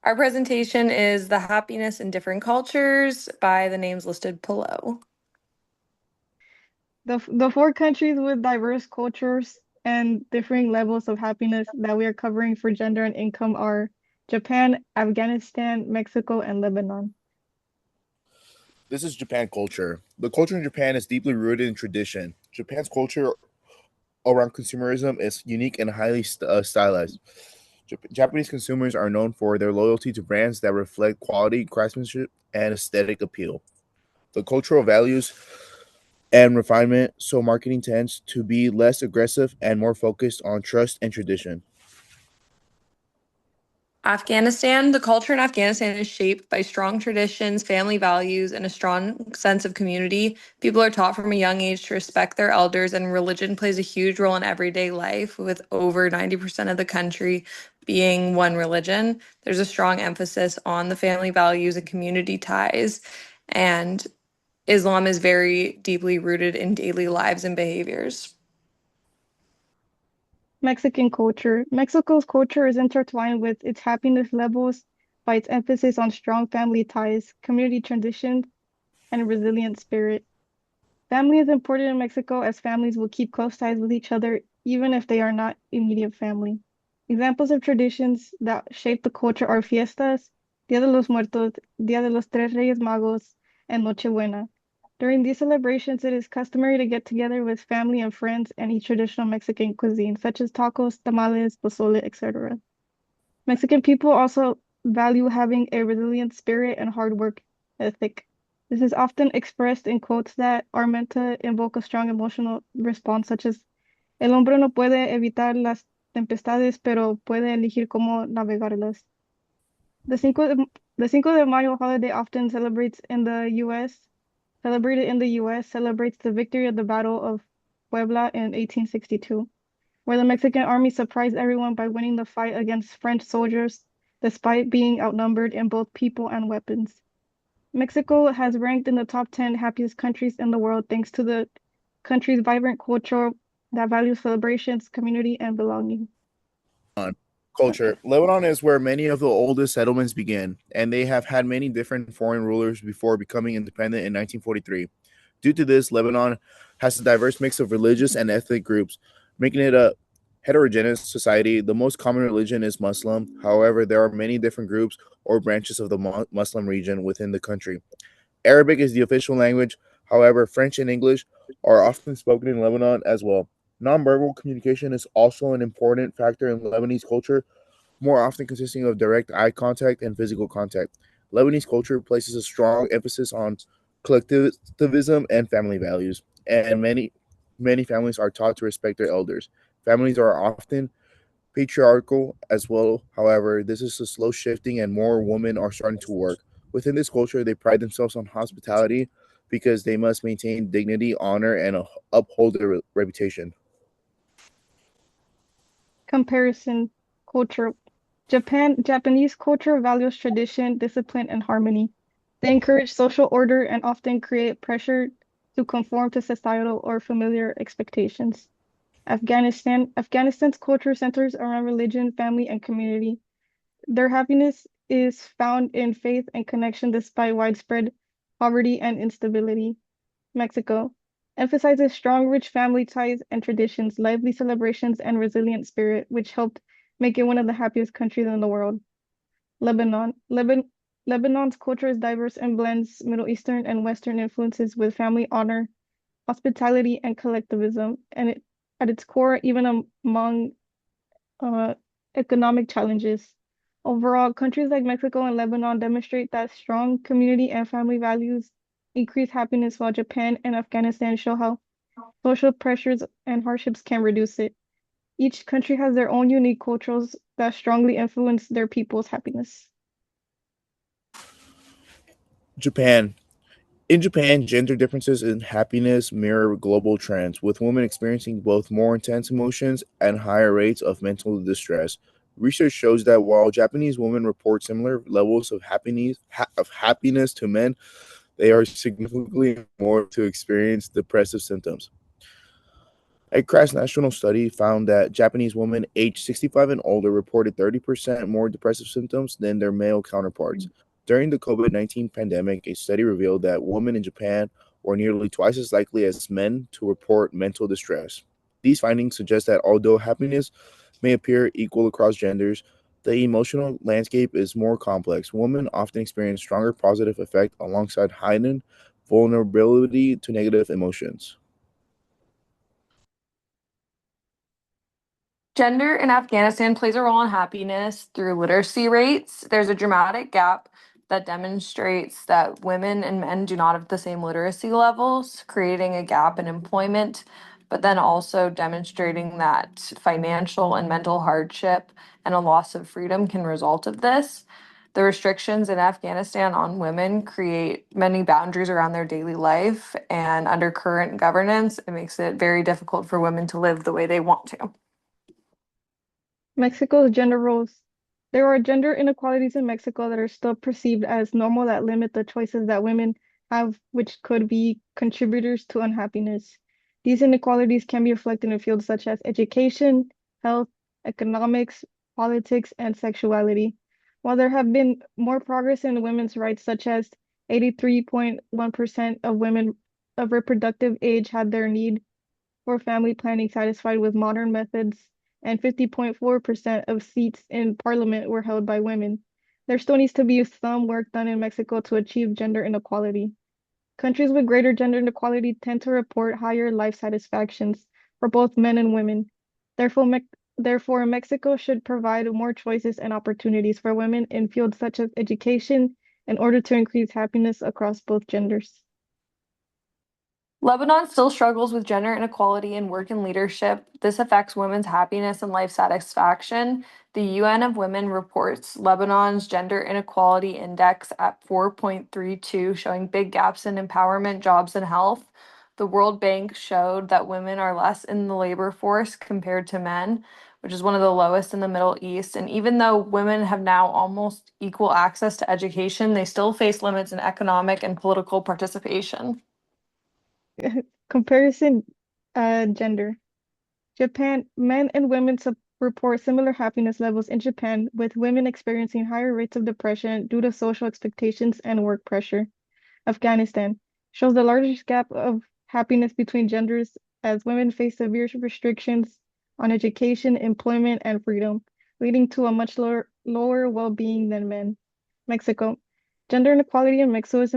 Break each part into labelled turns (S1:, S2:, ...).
S1: Our presentation is The Happiness in Different Cultures by the names listed below.
S2: The four countries with diverse cultures and differing levels of happiness that we are covering for gender and income are Japan, Afghanistan, Mexico, and Lebanon.
S3: This is Japan culture. The culture in Japan is deeply rooted in tradition. Japan's culture around consumerism is unique and highly stylized. Japanese consumers are known for their loyalty to brands that reflect quality, craftsmanship, and aesthetic appeal. The cultural values and refinement, so marketing tends to be less aggressive and more focused on trust and tradition.
S1: Afghanistan, the culture in Afghanistan is shaped by strong traditions, family values, and a strong sense of community. People are taught from a young age to respect their elders, and religion plays a huge role in everyday life, with over 90% of the country being one religion. There's a strong emphasis on the family values and community ties, and Islam is very deeply rooted in daily lives and behaviors.
S2: Mexican culture. Mexico's culture is intertwined with its happiness levels by its emphasis on strong family ties, community traditions, and a resilient spirit. Family is important in Mexico as families will keep close ties with each other even if they are not immediate family. Examples of traditions that shape the culture are fiestas, Dia de los Muertos, Dia de los Tres Reyes Magos, and Nochebuena. During these celebrations, it is customary to get together with family and friends and eat traditional Mexican cuisine, such as tacos, tamales, pozole, etc. Mexican people also value having a resilient spirit and hard work ethic. This is often expressed in quotes that are meant to invoke a strong emotional response, such as El hombre no puede evitar las tempestades, pero puede elegir cómo navegarlas. The Cinco de Mayo holiday often celebrated in the US, celebrates the victory of the Battle of Puebla in 1862, where the Mexican army surprised everyone by winning the fight against French soldiers, despite being outnumbered in both people and weapons. Mexico has ranked in the top 10 happiest countries in the world thanks to the country's vibrant culture that values celebrations, community, and belonging.
S3: Culture. Lebanon is where many of the oldest settlements began, and they have had many different foreign rulers before becoming independent in 1943. Due to this, Lebanon has a diverse mix of religious and ethnic groups, making it a heterogeneous society. The most common religion is Muslim. However, there are many different groups or branches of the Muslim region within the country. Arabic is the official language. However, French and English are often spoken in Lebanon as well. Nonverbal communication is also an important factor in Lebanese culture, more often consisting of direct eye contact and physical contact. Lebanese culture places a strong emphasis on collectivism and family values, and many families are taught to respect their elders. Families are often patriarchal as well. However, this is a slow shifting, and more women are starting to work. Within this culture, they pride themselves on hospitality because they must maintain dignity, honor, and uphold their reputation.
S2: Comparison culture. Japanese culture values tradition, discipline, and harmony. They encourage social order and often create pressure to conform to societal or familiar expectations. Afghanistan's culture centers around religion, family, and community. Their happiness is found in faith and connection despite widespread poverty and instability. Mexico emphasizes strong, rich family ties and traditions, lively celebrations, and resilient spirit, which helped make it one of the happiest countries in the world. Lebanon. Lebanon's culture is diverse and blends Middle Eastern and Western influences with family honor, hospitality, and collectivism, and at its core, even among uh, economic challenges. Overall, countries like Mexico and Lebanon demonstrate that strong community and family values increase happiness, while Japan and Afghanistan show how social pressures and hardships can reduce it. Each country has their own unique cultures that strongly influence their people's happiness.
S3: Japan. In Japan, gender differences in happiness mirror global trends, with women experiencing both more intense emotions and higher rates of mental distress. Research shows that while Japanese women report similar levels of happiness to men, they are significantly more to experience depressive symptoms. A crash national study found that Japanese women aged 65 and older reported 30% more depressive symptoms than their male counterparts. During the COVID-19 pandemic, a study revealed that women in Japan were nearly twice as likely as men to report mental distress. These findings suggest that although happiness may appear equal across genders, the emotional landscape is more complex. Women often experience stronger positive effect alongside heightened vulnerability to negative emotions.
S1: Gender in Afghanistan plays a role in happiness through literacy rates. There's a dramatic gap that demonstrates that women and men do not have the same literacy levels, creating a gap in employment, but then also demonstrating that financial and mental hardship and a loss of freedom can result of this. The restrictions in Afghanistan on women create many boundaries around their daily life, and under current governance, it makes it very difficult for women to live the way they want to.
S2: Mexico's gender roles. There are gender inequalities in Mexico that are still perceived as normal that limit the choices that women have, which could be contributors to unhappiness. These inequalities can be reflected in fields such as education, health, economics, politics, and sexuality. While there have been more progress in women's rights, such as 83.1% of women of reproductive age had their need for family planning satisfied with modern methods, and 50.4% of seats in parliament were held by women. There still needs to be some work done in Mexico to achieve gender inequality. Countries with greater gender inequality tend to report higher life satisfactions for both men and women. Therefore, Mexico should provide more choices and opportunities for women in fields such as education in order to increase happiness across both genders.
S1: Lebanon still struggles with gender inequality in work and leadership. This affects women's happiness and life satisfaction. The UN of Women reports Lebanon's gender inequality index at 4.32, showing big gaps in empowerment, jobs, and health. The World Bank showed that women are less in the labor force compared to men, which is one of the lowest in the Middle East. And even though women have now almost equal access to education, they still face limits in economic and political participation.
S2: Comparison gender. Japan, men and women report similar happiness levels in Japan, with women experiencing higher rates of depression due to social expectations and work pressure. Afghanistan shows the largest gap of happiness between genders as women face severe restrictions on education, employment, and freedom, leading to a much lower well-being than men. Mexico. Gender inequality in Mexico is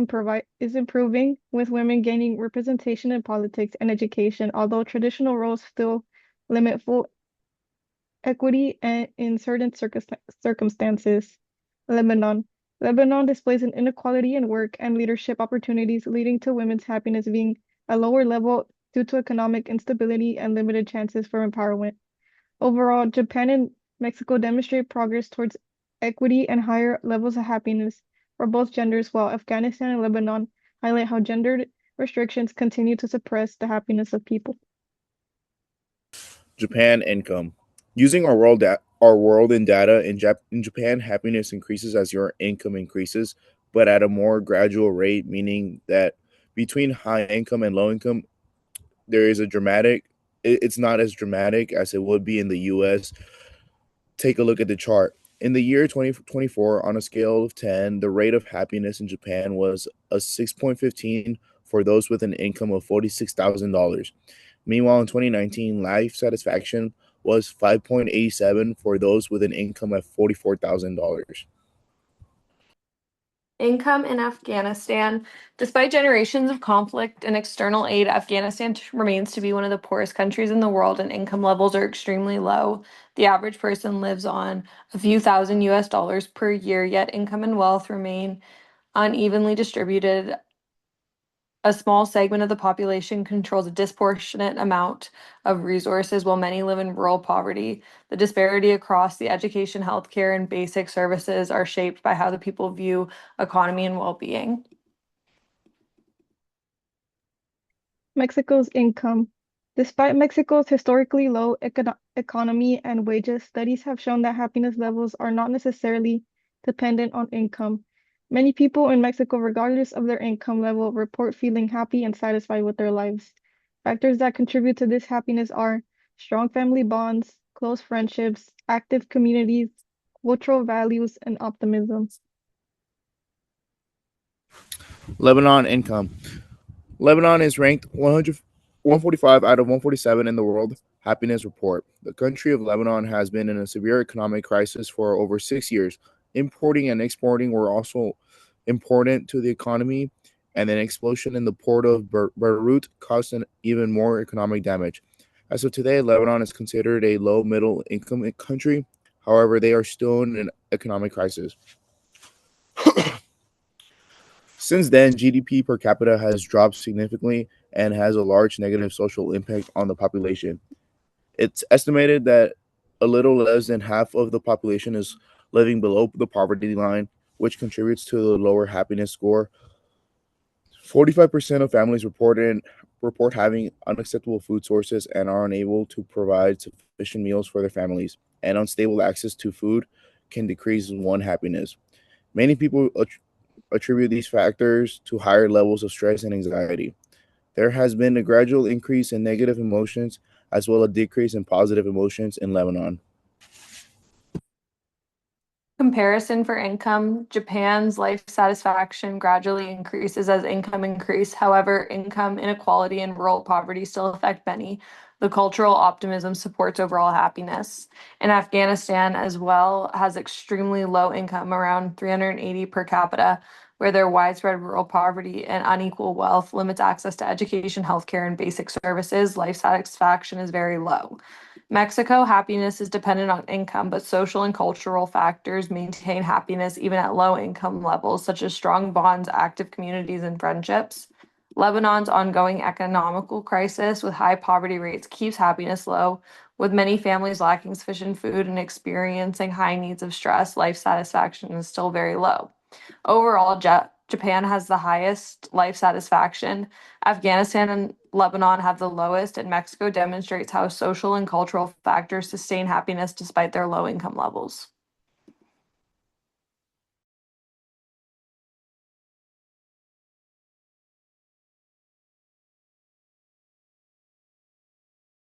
S2: improving, with women gaining representation in politics and education, although traditional roles still limit full equity in certain circumstances. Lebanon. Lebanon displays an inequality in work and leadership opportunities, leading to women's happiness being a lower level due to economic instability and limited chances for empowerment. Overall, Japan and Mexico demonstrate progress towards equity and higher levels of happiness for both genders, while Afghanistan and Lebanon highlight how gendered restrictions continue to suppress the happiness of people.
S3: Japan income. Using our world in data in Japan, happiness increases as your income increases, but at a more gradual rate, meaning that between high income and low income, there is a dramatic. It's not as dramatic as it would be in the U.S. Take a look at the chart. In the year 2024, on a scale of 10, the rate of happiness in Japan was a 6.15 for those with an income of $46,000. Meanwhile, in 2019, life satisfaction was 5.87 for those with an income of $44,000.
S1: Income in Afghanistan. Despite generations of conflict and external aid, Afghanistan remains to be one of the poorest countries in the world, and income levels are extremely low. The average person lives on a few thousand US dollars per year, yet income and wealth remain unevenly distributed. A small segment of the population controls a disproportionate amount of resources, while many live in rural poverty. The disparity across the education, healthcare, and basic services are shaped by how the people view economy and well-being.
S2: Mexico's income. Despite Mexico's historically low economy and wages, studies have shown that happiness levels are not necessarily dependent on income. Many people in Mexico, regardless of their income level, report feeling happy and satisfied with their lives. Factors that contribute to this happiness are strong family bonds, close friendships, active communities, cultural values, and optimism.
S3: Lebanon income. Lebanon is ranked 145 out of 147 in the World Happiness Report. The country of Lebanon has been in a severe economic crisis for over 6 years. Importing and exporting were also important to the economy, and an explosion in the port of Beirut caused an even more economic damage. As of today, Lebanon is considered a low middle income country. However, they are still in an economic crisis. Since then, GDP per capita has dropped significantly and has a large negative social impact on the population. It's estimated that a little less than half of the population is living below the poverty line, which contributes to the lower happiness score. 45% of families report having unacceptable food sources and are unable to provide sufficient meals for their families. And unstable access to food can decrease one happiness. Many people attribute these factors to higher levels of stress and anxiety. There has been a gradual increase in negative emotions as well as a decrease in positive emotions in Lebanon.
S1: Comparison for income, Japan's life satisfaction gradually increases as income increase. However, income inequality and rural poverty still affect many. The cultural optimism supports overall happiness. And Afghanistan as well has extremely low income, around 380 per capita, where their widespread rural poverty and unequal wealth limits access to education, healthcare, and basic services. Life satisfaction is very low. Mexico, happiness is dependent on income, but social and cultural factors maintain happiness even at low income levels, such as strong bonds, active communities, and friendships. Lebanon's ongoing economical crisis with high poverty rates keeps happiness low, with many families lacking sufficient food and experiencing high needs of stress. Life satisfaction is still very low. Overall, Japan has the highest life satisfaction. Afghanistan and Lebanon have the lowest, and Mexico demonstrates how social and cultural factors sustain happiness despite their low income levels.